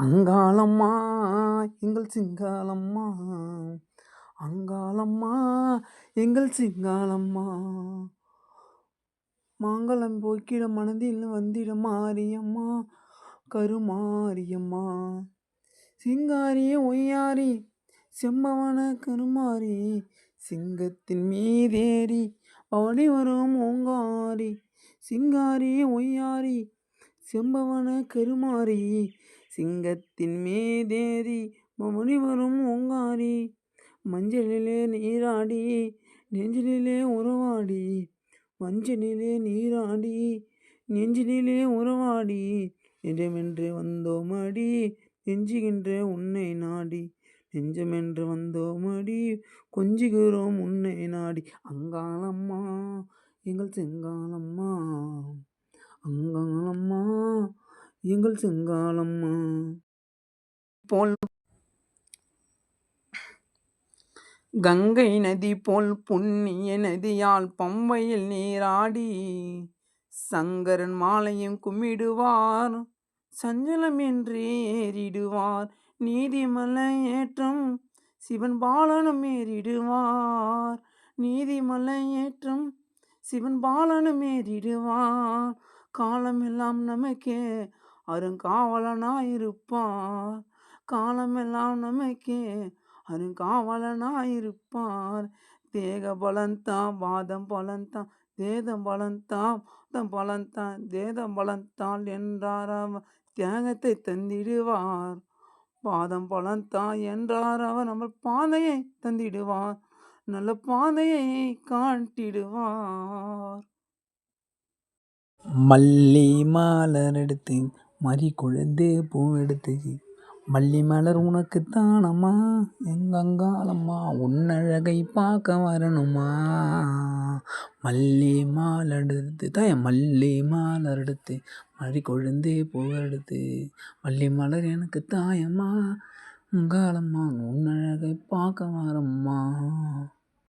அங்காளம்மா எங்கள் சிங்காளம்மா, அங்காளம்மா எங்கள் சிங்காளம்மா, மாங்கலம் போக்கிட மனதில் வந்திட மாரியம்மா, கருமாரியம்மா, சிங்காரியே ஒய்யாரி செம்பவன கருமாரி, சிங்கத்தின் மீதேறி பவனி வரும் ஓங்காரி, சிங்காரியே ஒய்யாரி செம்பவன கருமாரி, சிங்கத்தின் மீதேறி பவனி வரும் ஓங்காரி, மஞ்சளிலே நீராடி நெஞ்சிலே உறவாடி, மஞ்சளிலே நீராடி நெஞ்சிலே உறவாடி, நெஞ்சமென்று வந்தோமடி நெஞ்சுகின்ற உன்னை நாடி, நெஞ்சமென்று வந்தோமடி கொஞ்சுகிறோம் உன்னை நாடி, அங்காளம்மா எங்கள் செங்காளம்மா, அங்காளம்மா எங்கள் செங்காளம்மா. போல் கங்கை நதி போல் புண்ணிய நதியால் பம்பையில் நீராடி, சங்கரன் மாலையும் கும்பிடுவார் சஞ்சலம் என்று ஏறிடுவார், நீதிமலை ஏற்றம் சிவன் பாலனும் ஏறிடுவார், நீதிமலை ஏற்றம் சிவன் பாலனும் ஏறிடுவார், காலமெல்லாம் நமக்கே அருங்காவலனாயிருப்பார், காலமெல்லாம் நமக்கே அருங்காவலனாயிருப்பார், தேக பலந்தான் வாதம் பலந்தான் தேதம் பலந்தான் பலந்தான் தேதம் பலந்தான் என்றார் அவர் தியாகத்தை தந்திடுவார், பாதம் பலந்தான் என்றார் அவர் நம்ம பாதையை தந்திடுவார், நல்ல பாதையை காட்டிடுவார். மல்லி மலர் எடுத்து மறி கொழுந்து பூ எடுத்து, மல்லி மலர் உனக்கு தானம்மா எங்கங்காளம்மா, உன்னழகை பார்க்க வரணுமா, மல்லி மலர் எடுத்து தாய மல்லி மலர் எடுத்து மறி கொழுந்து பூ எடுத்து, மல்லி மலர் எனக்கு தாயம்மா அங்காளம்மா, உன்னழகை பார்க்க வரம்மா.